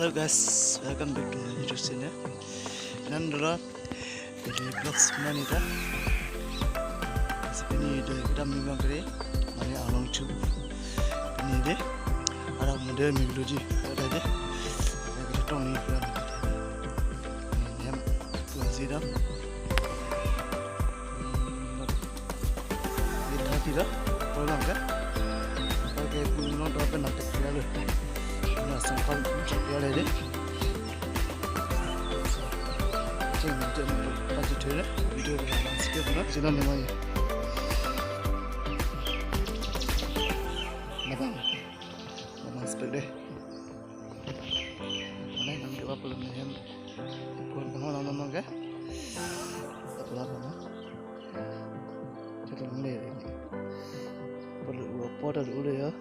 Hello guys, welcome back to my YouTube channel. Nandra, daily vlogs mana ita? Ini kita memang kere, mana along cu. Ini deh, ada model mikroji, ada deh. Kita tahu ni kan. Ini yang consider. Ini tidak, tolong kan? Oke, punya apa nanti kita lihat. Sampai ya deh. Jangan baca dulu video sikit dulu. Jangan lemah. Nama spek deh. Mana yang kita perlu yang buat pengenalan nama ke? Satu lama. Kita mulai ini. Perlu apa dulu ya?